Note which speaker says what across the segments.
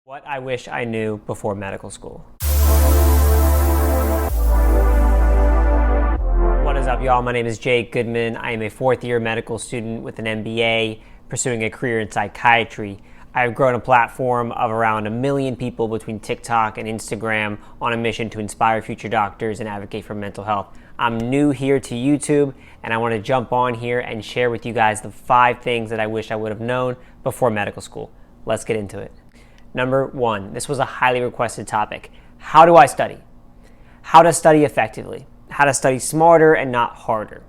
Speaker 1: What I wish I knew before medical school. What is up, y'all? My name is Jake Goodman. I am a fourth-year medical student with an MBA pursuing a career in psychiatry. I have grown a platform of around 1 million people between TikTok and Instagram on a mission to inspire future doctors and advocate for mental health. I'm new here to YouTube, and I want to jump on here and share with you guys the 5 things that I wish I would have known before medical school. Let's get into it. Number 1, this was a highly requested topic. How do I study? How to study effectively. How to study smarter and not harder.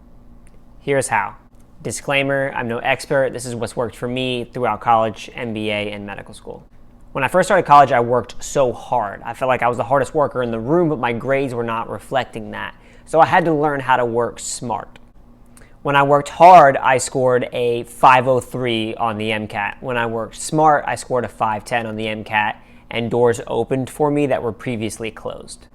Speaker 1: Here's how. Disclaimer, I'm no expert. This is what's worked for me throughout college, MBA, and medical school. When I first started college, I worked so hard. I felt like I was the hardest worker in the room, but my grades were not reflecting that. So I had to learn how to work smart. When I worked hard, I scored a 503 on the MCAT. When I worked smart, I scored a 510 on the MCAT, and doors opened for me that were previously closed.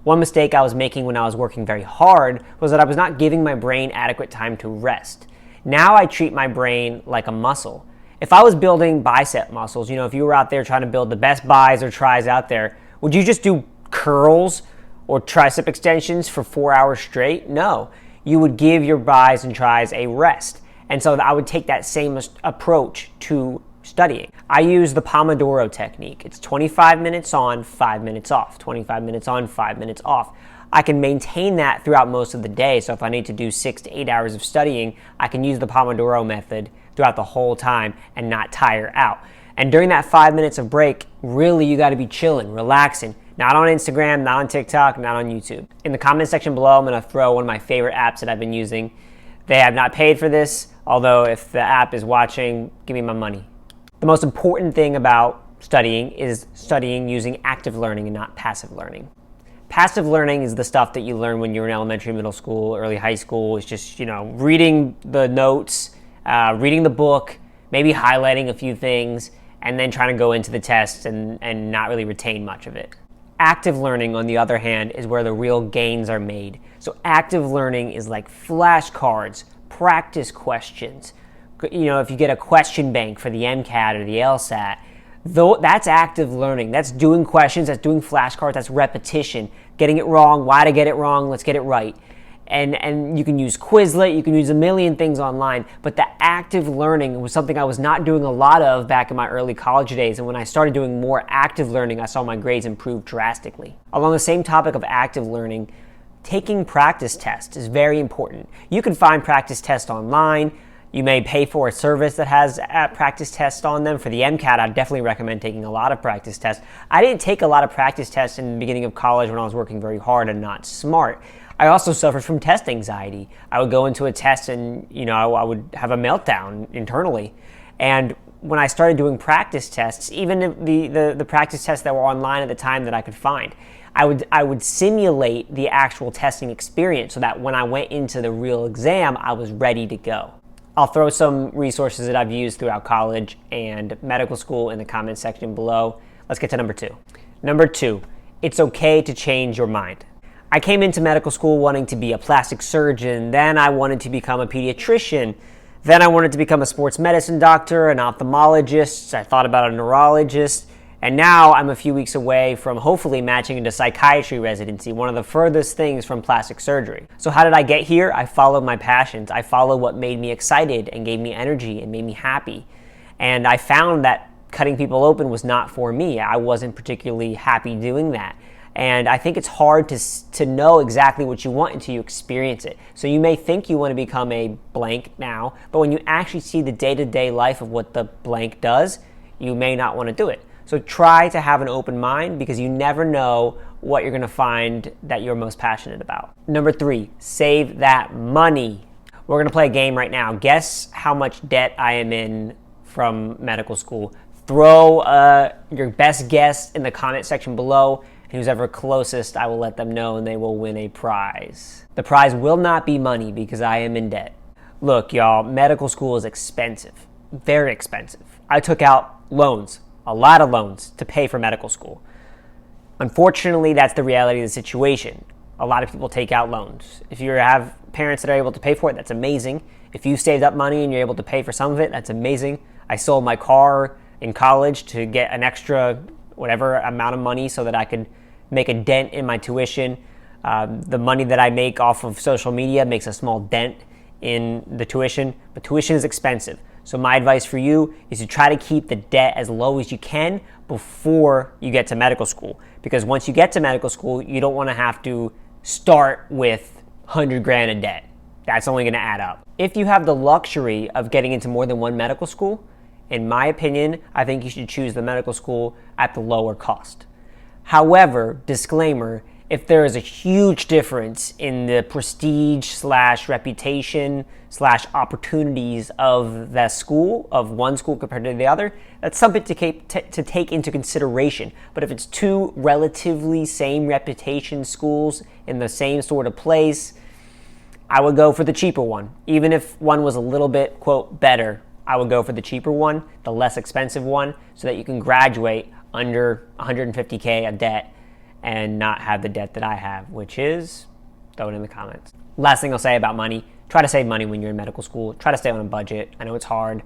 Speaker 1: One mistake I was making when I was working very hard was that I was not giving my brain adequate time to rest. Now I treat my brain like a muscle. If I was building bicep muscles, if you were out there trying to build the best bis or tris out there, would you just do curls or tricep extensions for 4 hours straight? No. You would give your bis and tris a rest. And so I would take that same approach to studying. I use the pomodoro technique. It's 25 minutes on, 5 minutes off, 25 minutes on, 5 minutes off. I can maintain that throughout most of the day. So if I need to do 6 to 8 hours of studying, I can use the pomodoro method throughout the whole time and not tire out. And during that 5 minutes of break, really you got to be chilling, relaxing. Not on Instagram, not on TikTok, not on YouTube. In the comment section below, I'm going to throw one of my favorite apps that I've been using. They have not paid for this, although if the app is watching, give me my money. The most important thing about studying is studying using active learning and not passive learning. Passive learning is the stuff that you learn when you're in elementary, middle school, early high school. It's just, reading the notes, reading the book, maybe highlighting a few things, and then trying to go into the test and not really retain much of it. Active learning, on the other hand, is where the real gains are made. So active learning is like flashcards, practice questions. If you get a question bank for the MCAT or the LSAT, that's active learning. That's doing questions, that's doing flashcards, that's repetition. Getting it wrong, why to get it wrong, let's get it right. And you can use Quizlet, you can use a million things online, but the active learning was something I was not doing a lot of back in my early college days, and when I started doing more active learning, I saw my grades improve drastically. Along the same topic of active learning, taking practice tests is very important. You can find practice tests online. You may pay for a service that has practice tests on them. For the MCAT, I'd definitely recommend taking a lot of practice tests. I didn't take a lot of practice tests in the beginning of college when I was working very hard and not smart. I also suffered from test anxiety. I would go into a test and, I would have a meltdown internally. And when I started doing practice tests, even the practice tests that were online at the time that I could find, I would simulate the actual testing experience so that when I went into the real exam, I was ready to go. I'll throw some resources that I've used throughout college and medical school in the comment section below. Let's get to number 2. Number 2, it's okay to change your mind. I came into medical school wanting to be a plastic surgeon, then I wanted to become a pediatrician, then I wanted to become a sports medicine doctor, an ophthalmologist, I thought about a neurologist, and now I'm a few weeks away from hopefully matching into psychiatry residency, one of the furthest things from plastic surgery. So how did I get here? I followed my passions. I followed what made me excited and gave me energy and made me happy. And I found that cutting people open was not for me. I wasn't particularly happy doing that. And I think it's hard to know exactly what you want until you experience it. So you may think you want to become a blank now, but when you actually see the day-to-day life of what the blank does, you may not want to do it. So try to have an open mind because you never know what you're going to find that you're most passionate about. Number 3, save that money. We're going to play a game right now. Guess how much debt I am in from medical school. Throw your best guess in the comment section below. Who's ever closest, I will let them know and they will win a prize. The prize will not be money because I am in debt. Look, y'all, medical school is expensive, very expensive. I took out loans, a lot of loans to pay for medical school. Unfortunately, that's the reality of the situation. A lot of people take out loans. If you have parents that are able to pay for it, that's amazing. If you saved up money and you're able to pay for some of it, that's amazing. I sold my car in college to get an extra whatever amount of money so that I could make a dent in my tuition. The money that I make off of social media makes a small dent in the tuition, but tuition is expensive. So my advice for you is to try to keep the debt as low as you can before you get to medical school. Because once you get to medical school, you don't want to have to start with 100 grand in debt. That's only going to add up. If you have the luxury of getting into more than one medical school, in my opinion, I think you should choose the medical school at the lower cost. However, disclaimer, if there is a huge difference in the prestige / reputation / opportunities of that school, of one school compared to the other, that's something to take into consideration. But if it's two relatively same reputation schools in the same sort of place, I would go for the cheaper one. Even if one was a little bit, quote, better, I would go for the cheaper one, the less expensive one, so that you can graduate under 150K of debt and not have the debt that I have, which is, throw it in the comments. Last thing I'll say about money, try to save money when you're in medical school. Try to stay on a budget. I know it's hard.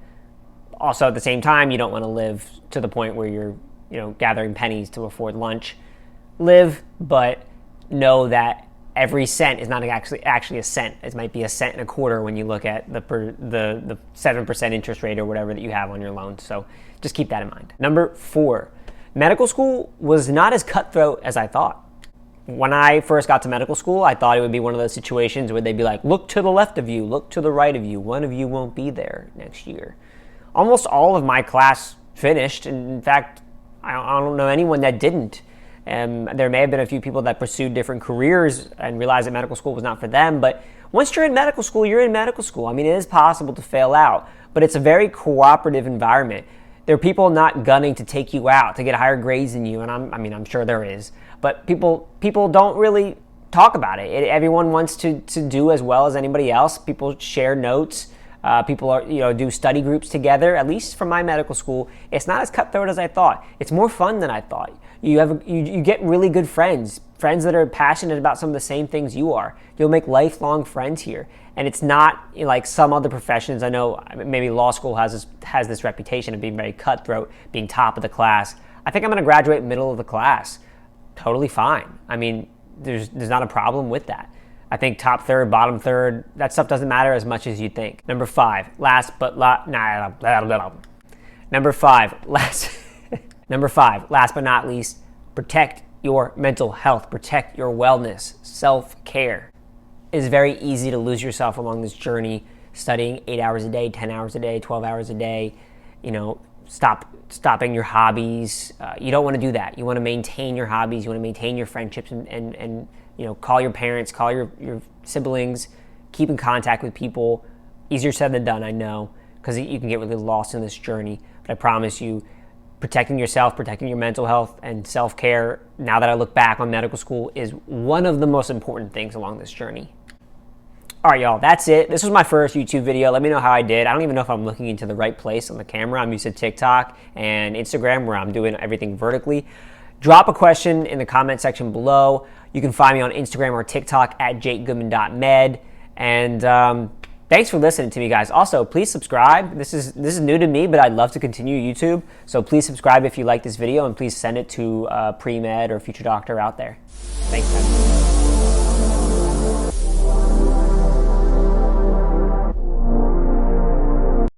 Speaker 1: Also, at the same time, you don't want to live to the point where you're, gathering pennies to afford lunch. Live, but know that every cent is not actually a cent. It might be a cent and a quarter when you look at the 7% interest rate or whatever that you have on your loan. So just keep that in mind. Number 4, medical school was not as cutthroat as I thought. When I first got to medical school, I thought it would be one of those situations where they'd be like, look to the left of you, look to the right of you. One of you won't be there next year. Almost all of my class finished. And in fact, I don't know anyone that didn't. There may have been a few people that pursued different careers and realized that medical school was not for them. But once you're in medical school, you're in medical school. I mean, it is possible to fail out, but it's a very cooperative environment. There are people not gunning to take you out, to get higher grades than you, and I'm sure there is. But people don't really talk about it. Everyone wants to do as well as anybody else. People share notes. People do study groups together. At least from my medical school, it's not as cutthroat as I thought. It's more fun than I thought. You get really good friends that are passionate about some of the same things you are. You'll make lifelong friends here. And it's not like some other professions. I know maybe law school has this reputation of being very cutthroat, being top of the class. I think I'm going to graduate middle of the class. Totally fine. I mean, there's not a problem with that. I think top third, bottom third, that stuff doesn't matter as much as you think. Number 5, last but not least, protect your mental health, protect your wellness, self-care. It's very easy to lose yourself along this journey, studying 8 hours a day, 10 hours a day, 12 hours a day, stopping your hobbies. You don't want to do that. You want to maintain your hobbies. You want to maintain your friendships and call your parents, call your siblings, keep in contact with people. Easier said than done, I know, because you can get really lost in this journey. But I promise you, protecting yourself, protecting your mental health, and self-care, now that I look back on medical school, is one of the most important things along this journey. All right, y'all, that's it. This was my first YouTube video. Let me know how I did. I don't even know if I'm looking into the right place on the camera. I'm used to TikTok and Instagram where I'm doing everything vertically. Drop a question in the comment section below. You can find me on Instagram or TikTok at jakegoodman.med. And thanks for listening to me, guys. Also, please subscribe. This is new to me, but I'd love to continue YouTube. So please subscribe if you like this video, and please send it to a pre-med or future doctor out there. Thanks, guys.